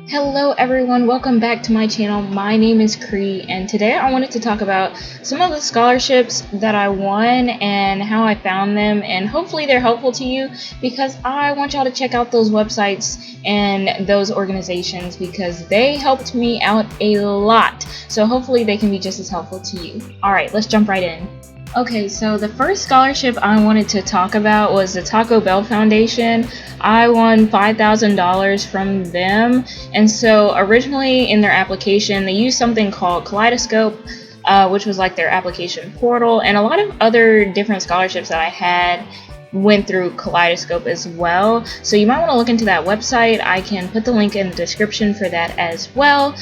Hello everyone, welcome back to my channel. My name is Cree and today I wanted to talk about some of the scholarships that I won and how I found them, and hopefully they're helpful to you because I want y'all to check out those websites and those organizations because they helped me out a lot. So hopefully they can be just as helpful to you. Alright, let's jump right in. Okay, so the first scholarship I wanted to talk about was the Taco Bell Foundation. I won $5,000 from them, and so originally in their application they used something called Kaleidoscope, which was like their application portal, and a lot of other different scholarships that I had went through Kaleidoscope as well. So you might want to look into that website. I can put the link in the description for that as well.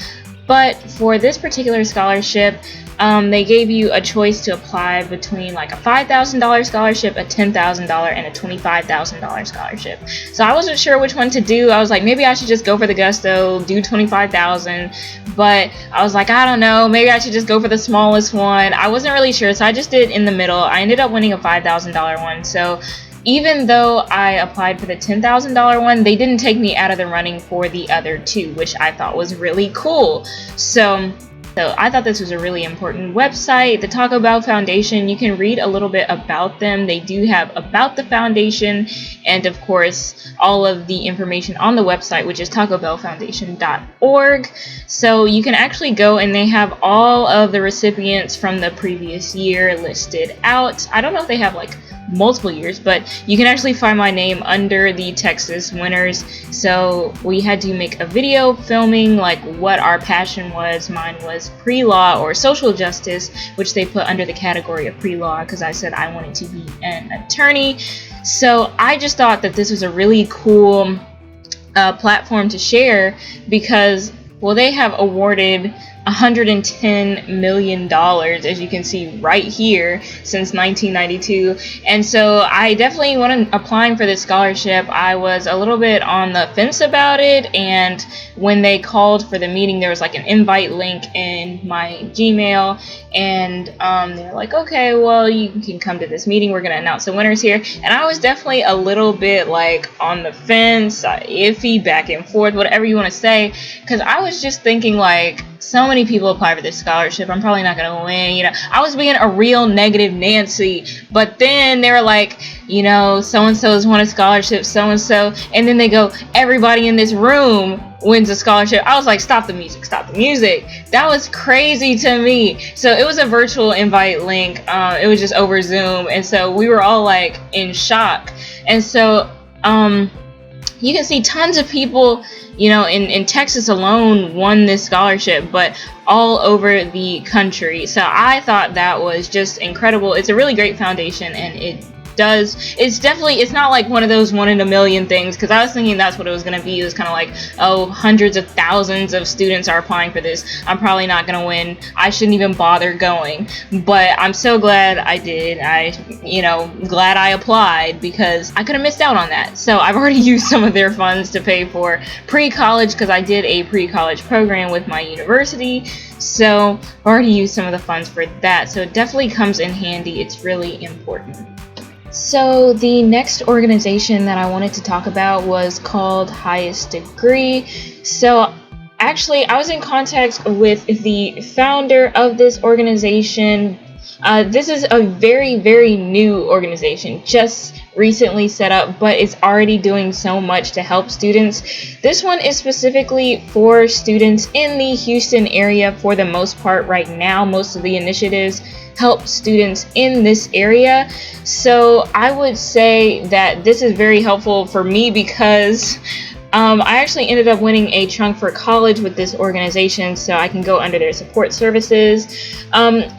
But for this particular scholarship, they gave you a choice to apply between like a $5,000 scholarship, a $10,000, and a $25,000 scholarship. So I wasn't sure which one to do. I was like, maybe I should just go for the gusto, do $25,000. But I was like, I don't know, maybe I should just go for the smallest one. I wasn't really sure, so I just did in the middle. I ended up winning a $5,000 one. So even though I applied for the $10,000 one, they didn't take me out of the running for the other two, which I thought was really cool. So I thought this was a really important website, the Taco Bell Foundation. You can read a little bit about them. They do have about the foundation and, of course, all of the information on the website, which is tacobellfoundation.org. So you can actually go and they have all of the recipients from the previous year listed out. I don't know if they have like multiple years, but you can actually find my name under the Texas winners. So we had to make a video filming like what our passion was. Mine was pre-law or social justice, which they put under the category of pre-law because I said I wanted to be an attorney. So I just thought that this was a really cool platform to share because, well, they have awarded $110 million, as you can see right here, since 1992. And so I definitely when applying for this scholarship, I was a little bit on the fence about it, and when they called for the meeting, there was like an invite link in my Gmail, and they're like, okay, well, you can come to this meeting, we're going to announce the winners here. And I was definitely a little bit like on the fence, iffy, back and forth, whatever you want to say, because I was just thinking like, so many people apply for this scholarship, I'm probably not going to win. You know, I was being a real negative Nancy, but then they were like, you know, so-and-so's won a scholarship, so-and-so, and then they go, everybody in this room wins a scholarship. I was like, stop the music, stop the music. That was crazy to me. So it was a virtual invite link. It was just over Zoom, and so we were all like in shock. And so you can see tons of people, you know, in Texas alone won this scholarship, but all over the country. So I thought that was just incredible. It's a really great foundation, and it's not like one of those one in a million things, because I was thinking that's what it was going to be. It was kind of like, oh, hundreds of thousands of students are applying for this, I'm probably not going to win, I shouldn't even bother going. But I'm so glad I did. Glad I applied, because I could have missed out on that. So I've already used some of their funds to pay for pre-college, because I did a pre-college program with my university. So I've already used some of the funds for that. So it definitely comes in handy. It's really important. So the next organization that I wanted to talk about was called Highest Degree. So actually, I was in contact with the founder of this organization. This is a very, very new organization, just recently set up, but it's already doing so much to help students. This one is specifically for students in the Houston area for the most part right now. Most of the initiatives help students in this area. So I would say that this is very helpful for me because I actually ended up winning a trunk for college with this organization, so I can go under their support services.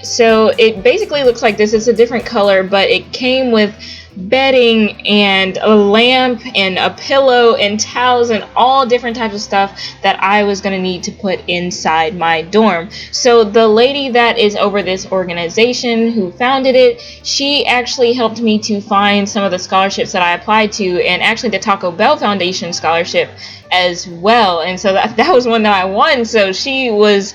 So it basically looks like this. It's a different color, but it came with bedding and a lamp and a pillow and towels and all different types of stuff that I was going to need to put inside my dorm. So the lady that is over this organization who founded it, she actually helped me to find some of the scholarships that I applied to, and actually the Taco Bell Foundation scholarship as well. And so that was one that I won. So she was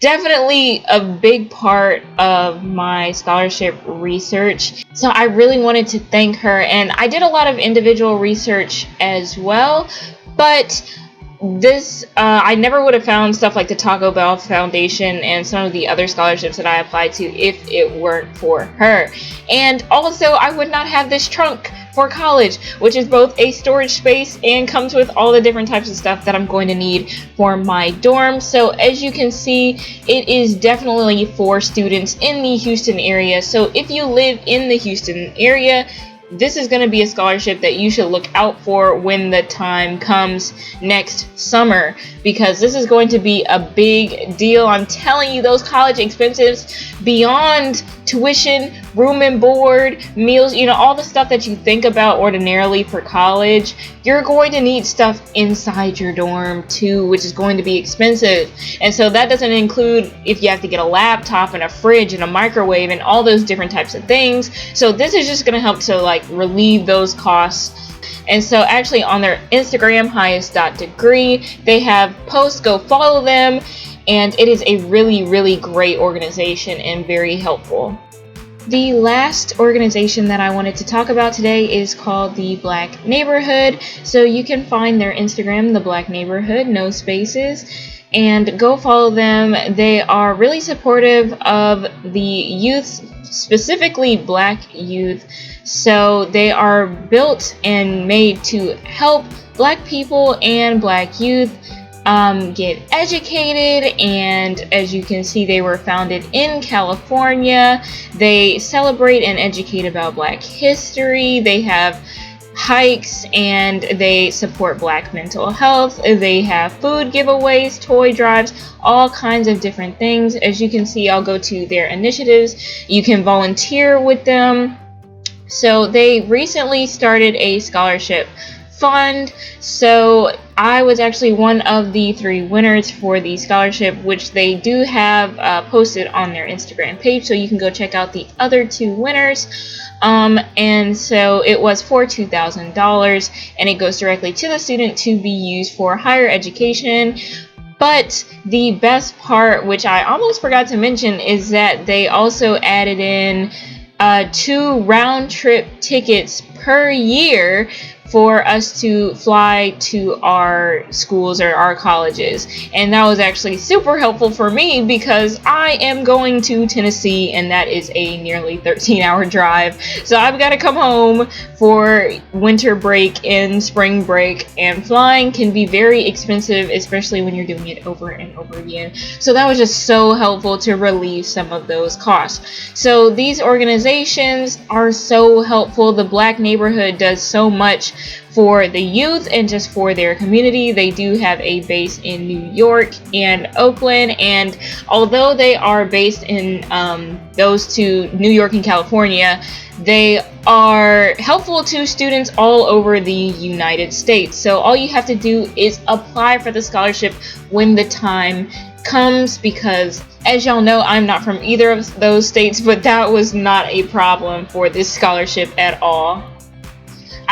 definitely a big part of my scholarship research. So I really wanted to thank her, and I did a lot of individual research as well, but I never would have found stuff like the Taco Bell Foundation and some of the other scholarships that I applied to if it weren't for her. And also, I would not have this trunk for college, which is both a storage space and comes with all the different types of stuff that I'm going to need for my dorm. So as you can see, it is definitely for students in the Houston area. So if you live in the Houston area, this is going to be a scholarship that you should look out for when the time comes next summer, because this is going to be a big deal. I'm telling you, those college expenses beyond tuition, room and board, meals, all the stuff that you think about ordinarily for college, you're going to need stuff inside your dorm too, which is going to be expensive. And so that doesn't include if you have to get a laptop and a fridge and a microwave and all those different types of things. So this is just going to help to relieve those costs. And so actually on their Instagram, highest.degree, they have posts. Go follow them. And it is a really, really great organization and very helpful. The last organization that I wanted to talk about today is called the Black Neighborhood. So you can find their Instagram, the Black Neighborhood, no spaces, and go follow them. They are really supportive of the youth, specifically Black youth. So they are built and made to help Black people and Black youth get educated. And as you can see, they were founded in California. They celebrate and educate about Black history. They have hikes and they support Black mental health. They have food giveaways, toy drives, all kinds of different things. As you can see, I'll go to their initiatives. You can volunteer with them. So they recently started a scholarship fund. So I was actually one of the 3 winners for the scholarship, which they do have posted on their Instagram page. So you can go check out the other 2 winners. And so it was for $2,000, and it goes directly to the student to be used for higher education. But the best part, which I almost forgot to mention, is that they also added in 2 round-trip tickets per year for us to fly to our schools or our colleges. And that was actually super helpful for me because I am going to Tennessee, and that is a nearly 13-hour drive. So I've got to come home for winter break and spring break, and flying can be very expensive, especially when you're doing it over and over again. So that was just so helpful to relieve some of those costs. So these organizations are so helpful. The Black Neighborhood does so much for the youth and just for their community. They do have a base in New York and Oakland, and although they are based in those 2, New York and California, they are helpful to students all over the United States. So all you have to do is apply for the scholarship when the time comes, because as y'all know, I'm not from either of those states, but that was not a problem for this scholarship at all.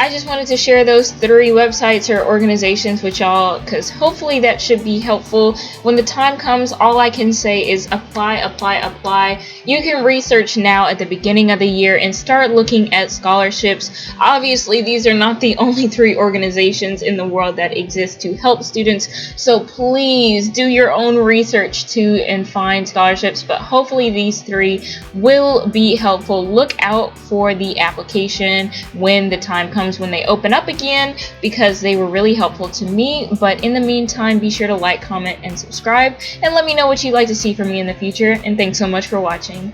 I just wanted to share those 3 websites or organizations with y'all, because hopefully that should be helpful. When the time comes, all I can say is apply, apply, apply. You can research now at the beginning of the year and start looking at scholarships. Obviously, these are not the only 3 organizations in the world that exist to help students, so please do your own research too and find scholarships, but hopefully these 3 will be helpful. Look out for the application when the time comes, when they open up again, because they were really helpful to me. But in the meantime, be sure to like, comment, and subscribe, and let me know what you'd like to see from me in the future. And thanks so much for watching.